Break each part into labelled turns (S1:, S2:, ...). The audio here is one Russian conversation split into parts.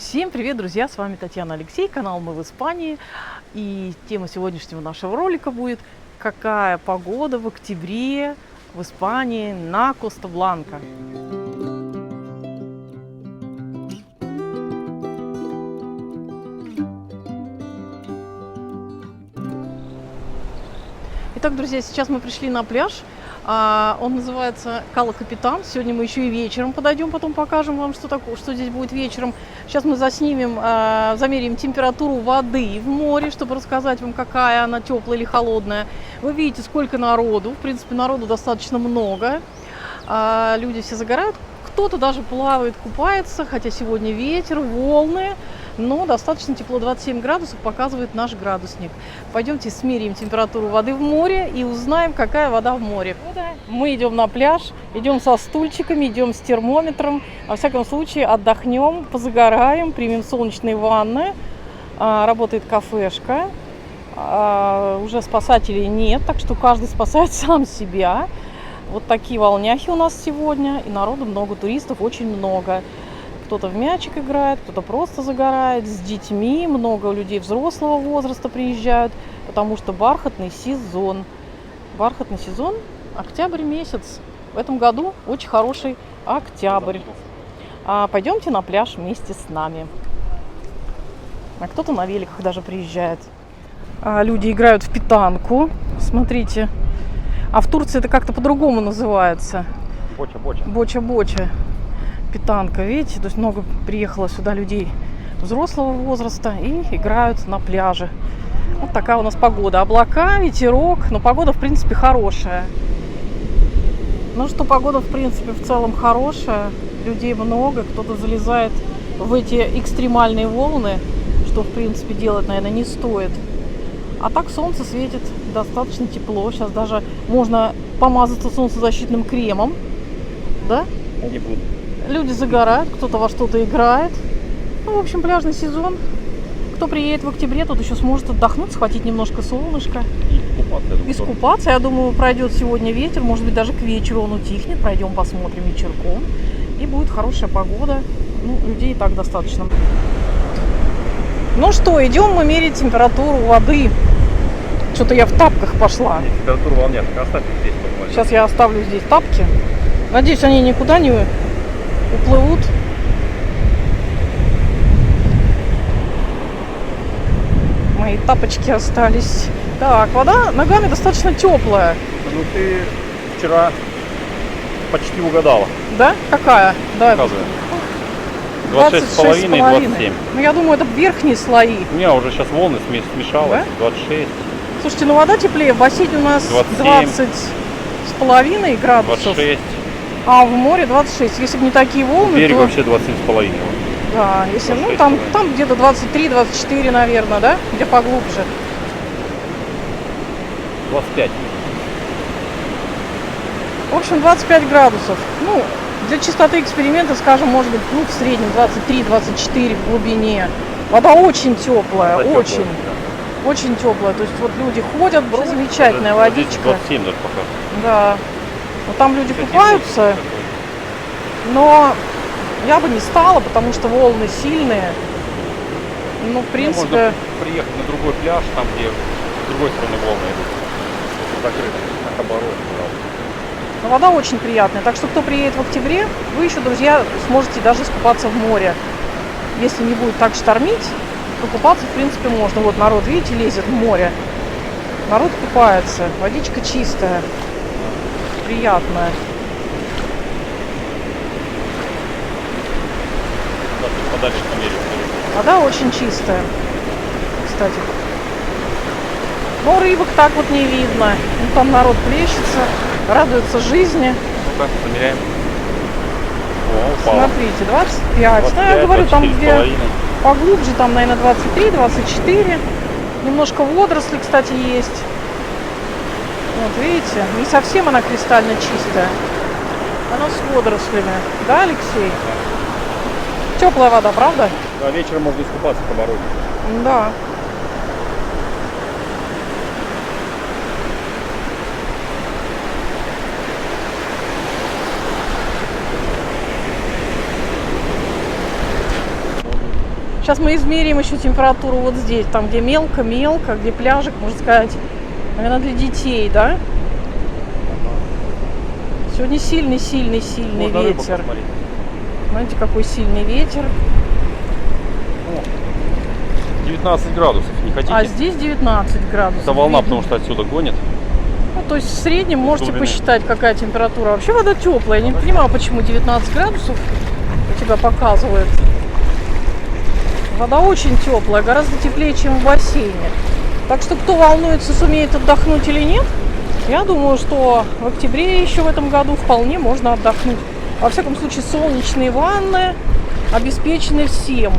S1: Всем привет, друзья! С вами Татьяна Алексей, канал «Мы в Испании». И тема сегодняшнего нашего ролика будет: какая погода в октябре в Испании на Коста-Бланка. Итак, друзья, сейчас мы пришли на пляж. Он называется Кала Капитан. Сегодня мы еще и вечером подойдем, потом покажем вам, что здесь будет вечером. Сейчас мы заснимем, замеряем температуру воды в море, чтобы рассказать вам, какая она, теплая или холодная. Вы видите, сколько народу. В принципе, народу достаточно много. Люди все загорают. Кто-то даже плавает, купается, хотя сегодня ветер, волны, но достаточно тепло, 27 градусов показывает наш градусник. Пойдемте смерим температуру воды в море и узнаем, какая вода в море. Мы идем на пляж, идем со стульчиками, идем с термометром. Во всяком случае, отдохнем, позагораем, примем солнечные ванны. Работает кафешка. Уже спасателей нет, так что каждый спасает сам себя. Вот такие волняхи у нас сегодня, и народу много, туристов очень много. Кто-то в мячик играет, кто-то просто загорает, с детьми, много людей взрослого возраста приезжают, потому что бархатный сезон. Бархатный сезон, октябрь месяц. В этом году очень хороший октябрь. Пойдемте на пляж вместе с нами. А кто-то на великах даже приезжает. Люди играют в питанку, смотрите. А в Турции это как-то по-другому называется.
S2: Боча.
S1: Боча. Питанка, видите? То есть много приехало сюда людей взрослого возраста и играют на пляже. Вот такая у нас погода. Облака, ветерок, но погода в принципе хорошая. Ну что, погода в принципе в целом хорошая. Людей много, кто-то залезает в эти экстремальные волны, что в принципе делать, наверное, не стоит. А так солнце светит, достаточно тепло. Сейчас даже можно помазаться солнцезащитным кремом. Да?
S2: Не буду.
S1: Люди загорают, кто-то во что-то играет. Ну, в общем, пляжный сезон. Кто приедет в октябре, тот еще сможет отдохнуть, схватить немножко солнышко.
S2: И
S1: искупаться. Я думаю, пройдет сегодня ветер. Может быть, даже к вечеру он утихнет. Пройдем, посмотрим вечерком. И будет хорошая погода. Ну, людей и так достаточно. Ну что, идем мы мерить температуру воды. Что-то я в тапках пошла.
S2: Температура волняшек. Оставь их здесь.
S1: Сейчас я оставлю здесь тапки. Надеюсь, они никуда не уплывут. Мои тапочки остались. Так, вода ногами достаточно теплая.
S2: Ну ты вчера почти угадала.
S1: Да? Какая? Да.
S2: 26,5 и 27.
S1: Ну, я думаю, это верхние слои.
S2: У меня уже сейчас волны смешалось.
S1: Да?
S2: 26.
S1: Слушайте, ну вода теплее. В бассейне у нас 20,5 градусов.
S2: 26.
S1: А в море 26. Если бы не такие волны,
S2: Берег
S1: то...
S2: вообще 27,5.
S1: Да, если,
S2: 26,
S1: ну, там где-то 23-24, наверное, да? Где поглубже.
S2: 25.
S1: В общем, 25 градусов. Ну, для чистоты эксперимента, скажем, может быть, ну, в среднем 23-24 в глубине. Вода очень теплая,
S2: Вода
S1: очень.
S2: теплая, да.
S1: Очень теплая. То есть вот люди ходят, замечательная водичка.
S2: 27 даже пока.
S1: Да. Вот там люди купаются, но я бы не стала, потому что волны сильные. Ну, в принципе...
S2: Можно приехать на другой пляж, там, где с другой стороны волны идут. Закрыто, как оборот.
S1: Но вода очень приятная. Так что, кто приедет в октябре, вы еще, друзья, сможете даже искупаться в море. Если не будет так штормить, то купаться, в принципе, можно. Вот народ, видите, лезет в море. Народ купается. Водичка чистая. Приятная.
S2: Подальше померить.
S1: Вода очень чистая, кстати. Но рыбок так вот не видно. Ну, там народ плещется, радуется жизни.
S2: Ну-ка, замеряем. О, упало.
S1: Смотрите, 25.
S2: 25,
S1: Ну, я говорю, там где
S2: 24,5.
S1: поглубже, там, наверное, 23-24. Немножко водорослей, кстати, есть. Вот, видите, не совсем она кристально чистая. Она с водорослями. Да, Алексей? Теплая вода, правда?
S2: Да, вечером можно искупаться по обороте.
S1: Да. Сейчас мы измерим еще температуру вот здесь, там где мелко-мелко, где пляжик, можно сказать, наверное, для детей, да? Сегодня сильный
S2: Можно рыбу
S1: ветер.
S2: посмотреть.
S1: Знаете, какой сильный ветер.
S2: 19 градусов, не хотите?
S1: А здесь 19 градусов.
S2: Это волна,
S1: видно.
S2: потому что отсюда гонит.
S1: Ну, то есть в среднем можете
S2: глубины.
S1: посчитать, какая температура. Вообще вода теплая. Я не понимаю, почему 19 градусов у тебя показывает. Вода очень теплая, гораздо теплее, чем в бассейне. Так что кто волнуется, сумеет отдохнуть или нет, я думаю, что в октябре еще в этом году вполне можно отдохнуть. Во всяком случае, солнечные ванны обеспечены всем.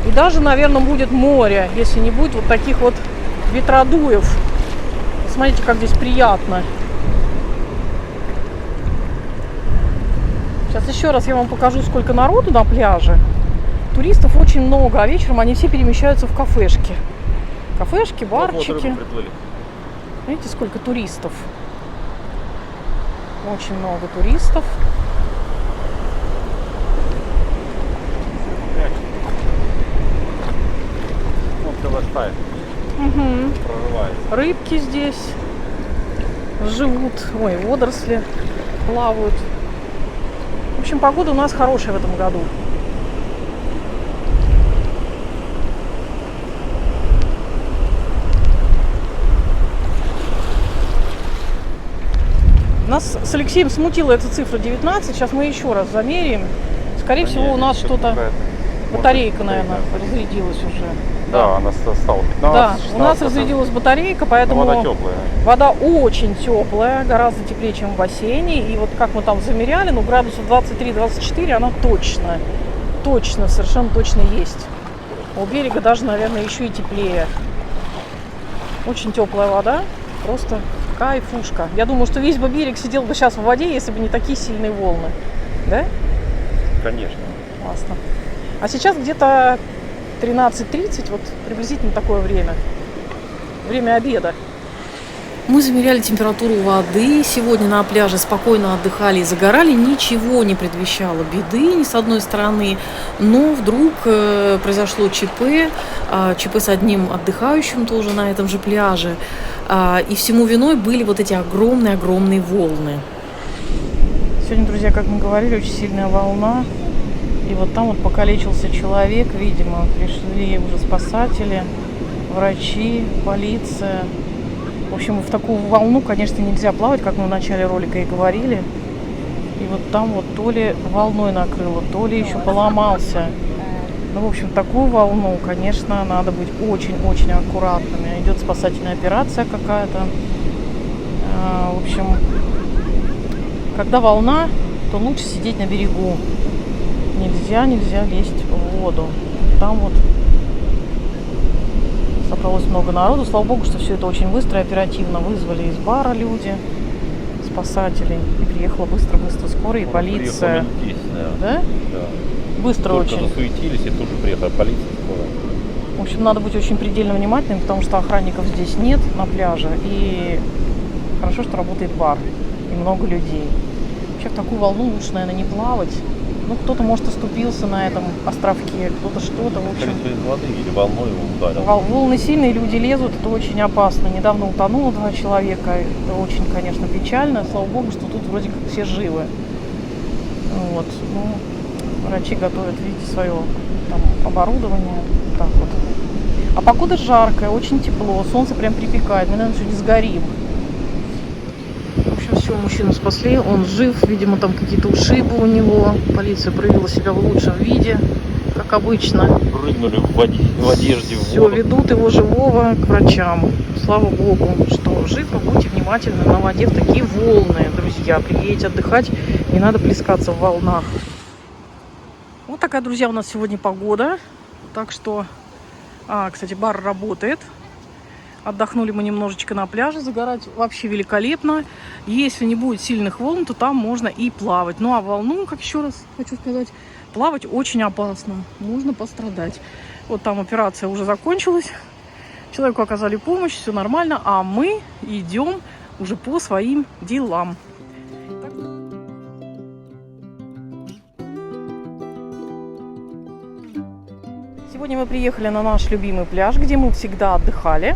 S1: И даже, наверное, будет море, если не будет вот таких вот ветродуев. Смотрите, как здесь приятно. Сейчас еще раз я вам покажу, сколько народу на пляже. Туристов очень много, а вечером они все перемещаются в кафешки. Кафешки, барчики. Видите, сколько туристов? Очень много туристов.
S2: Вот Калаштай
S1: Угу.
S2: прорывается.
S1: Рыбки здесь живут. Ой, водоросли плавают. В общем, погода у нас хорошая в этом году. Нас с Алексеем смутила эта цифра 19. Сейчас мы еще раз замеряем. Скорее всего, у нас что-то... Батарейка, наверное, разрядилась уже.
S2: Да, она стала 15.
S1: Да, у нас
S2: 16%.
S1: разрядилась батарейка, поэтому
S2: Вода теплая.
S1: вода очень теплая, гораздо теплее, чем в бассейне. И вот как мы там замеряли, ну градусов 23-24 она точно, совершенно точно есть. У берега даже, наверное, еще и теплее. Очень теплая вода, просто кайфушка. Я думаю, что весь бы берег сидел бы сейчас в воде, если бы не такие сильные волны. Да?
S2: Конечно.
S1: Классно. А сейчас где-то 13:30, вот приблизительно такое время. Время обеда. Мы замеряли температуру воды. Сегодня на пляже спокойно отдыхали и загорали. Ничего не предвещало беды ни с одной стороны. Но вдруг произошло ЧП. ЧП с одним отдыхающим тоже на этом же пляже. И всему виной были вот эти огромные волны. Сегодня, друзья, как мы говорили, очень сильная волна. И вот там вот покалечился человек, видимо. Пришли уже спасатели, врачи, полиция. В общем, в такую волну, конечно, нельзя плавать, как мы в начале ролика и говорили. И вот там вот то ли волной накрыло, то ли еще поломался. Ну, в общем, такую волну, конечно, надо быть очень-очень аккуратными. Идет спасательная операция какая-то. В общем, когда волна, то лучше сидеть на берегу. Нельзя лезть в воду. Там вот собралось много народу. Слава богу, что все это очень быстро и оперативно вызвали из бара люди, спасателей. И приехала быстро скорая и полиция.
S2: 10,
S1: да?
S2: Да.
S1: Быстро
S2: только
S1: очень.
S2: засуетились и тут же приехала полиция скорая.
S1: В общем, надо быть очень предельно внимательным, потому что охранников здесь нет на пляже. И хорошо, что работает бар. И много людей. Вообще в такую волну лучше, наверное, не плавать. Ну, кто-то, может, оступился на этом островке, кто-то что-то, в общем.
S2: Колесо из воды или волной его ударил.
S1: Волны сильные, люди лезут, это очень опасно. Недавно утонуло 2 человека, это очень, конечно, печально. Слава богу, что тут вроде как все живы. Вот, ну, врачи готовят, видите, свое там оборудование, так вот. А погода жаркая, очень тепло, солнце прям припекает, мы, наверное, сегодня сгорим. В общем, все, мужчину спасли, он жив, видимо, там какие-то ушибы у него. Полиция проявила себя в лучшем виде, как обычно.
S2: Прыгнули в одежде в
S1: Все,
S2: воду.
S1: ведут его живого к врачам. Слава богу, что жив, и будьте внимательны на воде в такие волны, друзья. Приедете отдыхать, не надо плескаться в волнах. Вот такая, друзья, у нас сегодня погода. Так что, кстати, бар работает. Отдохнули мы немножечко на пляже, загорать вообще великолепно. Если не будет сильных волн, то там можно и плавать. Ну а волну, как еще раз хочу сказать, плавать очень опасно. Можно пострадать. Вот там операция уже закончилась. Человеку оказали помощь, все нормально. А мы идем уже по своим делам. Сегодня мы приехали на наш любимый пляж, где мы всегда отдыхали.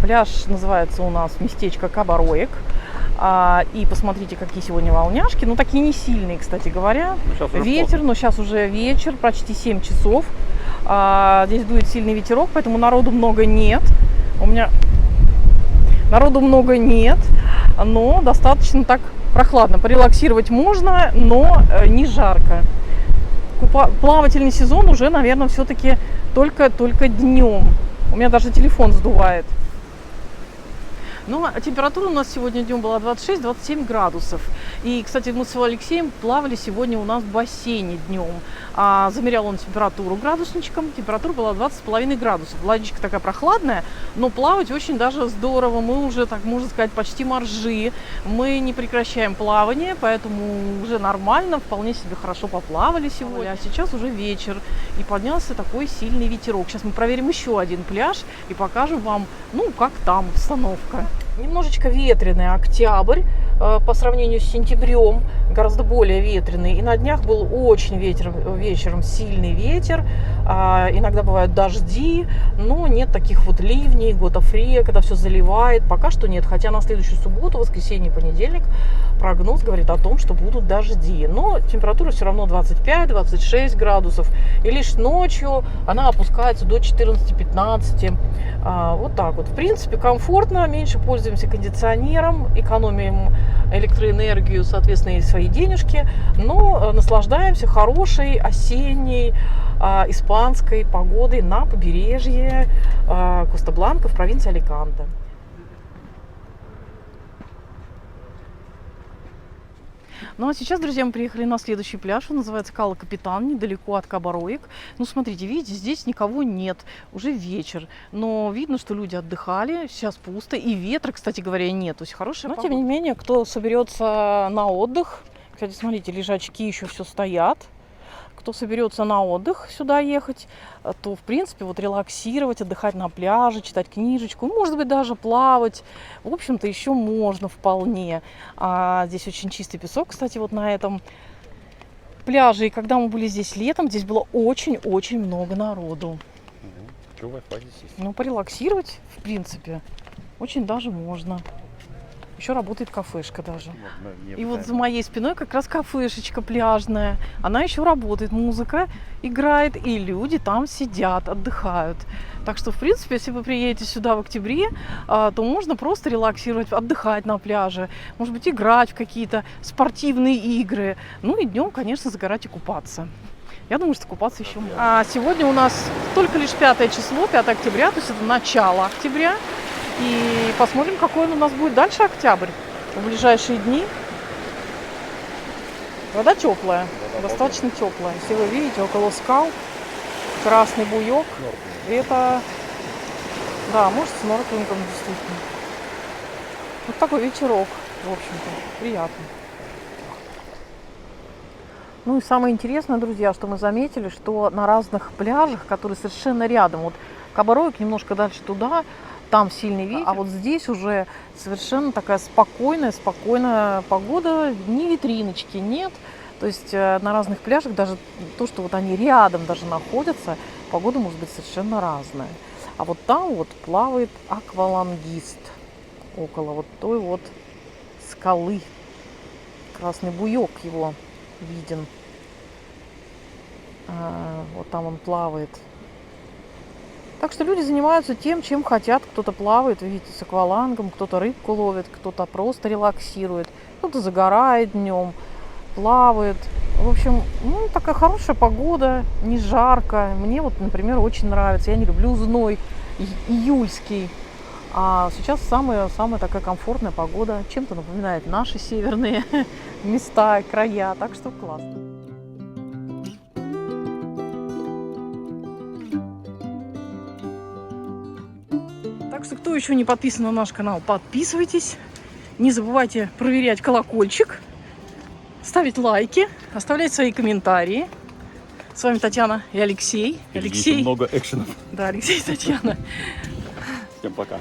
S1: Пляж называется у нас местечко Кабароек. И посмотрите, какие сегодня волняшки. Ну, такие не сильные, кстати говоря. Ветер, но сейчас уже вечер, почти 7 часов. Здесь дует сильный ветерок, поэтому народу много нет. Народу много нет, но достаточно так прохладно. Порелаксировать можно, но не жарко. Плавательный сезон уже, наверное, все-таки только днем. У меня даже телефон сдувает. Но температура у нас сегодня днем была 26-27 градусов. И, кстати, мы с Алексеем плавали сегодня у нас в бассейне днем. Замерял он температуру градусничком. Температура была 20,5 градусов. Водичка такая прохладная, но плавать очень даже здорово. Мы уже, так можно сказать, почти моржи. Мы не прекращаем плавание, поэтому уже нормально, вполне себе хорошо поплавали сегодня. А сейчас уже вечер, и поднялся такой сильный ветерок. Сейчас мы проверим еще один пляж и покажем вам, ну, как там обстановка. Немножечко ветреный октябрь по сравнению с сентябрем, гораздо более ветреный. И на днях был очень вечером сильный ветер, иногда бывают дожди, но нет таких вот ливней, готофрия, когда все заливает. Пока что нет, хотя на следующую субботу, воскресенье, понедельник прогноз говорит о том, что будут дожди. Но температура все равно 25-26 градусов. И лишь ночью она опускается до 14-15. Вот так вот. В принципе, комфортно, меньше пользуемся кондиционером, экономим электроэнергию, соответственно, и свои денежки, но наслаждаемся хорошей осенней испанской погодой на побережье Коста-Бланка в провинции Аликанте. Ну а сейчас, друзья, мы приехали на следующий пляж. Он называется Кала Капитан, недалеко от Кабароек. Ну, смотрите, видите, здесь никого нет. Уже вечер. Но видно, что люди отдыхали. Сейчас пусто. И ветра, кстати говоря, нет. То есть хорошая погода. Но, тем не менее, кто соберется на отдых, кстати, смотрите, лежачки еще все стоят. Кто соберется на отдых сюда ехать, то, в принципе, вот релаксировать, отдыхать на пляже, читать книжечку, может быть, даже плавать. В общем-то, еще можно вполне. Здесь очень чистый песок, кстати, вот на этом пляже. И когда мы были здесь летом, здесь было очень-очень много народу. Ну, порелаксировать, в принципе, очень даже можно. Еще работает кафешка даже. И вот за моей спиной как раз кафешечка пляжная. Она еще работает, музыка играет, и люди там сидят, отдыхают. Так что, в принципе, если вы приедете сюда в октябре, то можно просто релаксировать, отдыхать на пляже. Может быть, играть в какие-то спортивные игры. Ну и днем, конечно, загорать и купаться. Я думаю, что купаться еще можно. Сегодня у нас только лишь 5 число, 5 октября, то есть это начало октября. И посмотрим, какой он у нас будет дальше октябрь, в ближайшие дни. Вода теплая, достаточно теплая. Если вы видите, около скал красный буек. Это, да, может, с снорклингом действительно. Вот такой ветерок, в общем-то, приятный. Ну и самое интересное, друзья, что мы заметили, что на разных пляжах, которые совершенно рядом, вот Кабароек немножко дальше туда, там сильный ветер, а вот здесь уже совершенно такая спокойная погода, ни витриночки нет. То есть на разных пляжах даже то, что вот они рядом даже находятся, погода может быть совершенно разная. А вот там вот плавает аквалангист около вот той вот скалы. Красный буек его виден. Вот там он плавает. Так что люди занимаются тем, чем хотят. Кто-то плавает, видите, с аквалангом, кто-то рыбку ловит, кто-то просто релаксирует, кто-то загорает днем, плавает. В общем, ну, такая хорошая погода, не жарко. Мне вот, например, очень нравится. Я не люблю зной июльский. А сейчас самая такая комфортная погода. Чем-то напоминает наши северные места, края. Так что классно. Так что, кто еще не подписан на наш канал, подписывайтесь. Не забывайте проверять колокольчик, ставить лайки, оставлять свои комментарии. С вами Татьяна и Алексей.
S2: Алексей. Много экшенов.
S1: Да, Алексей и Татьяна.
S2: Всем пока.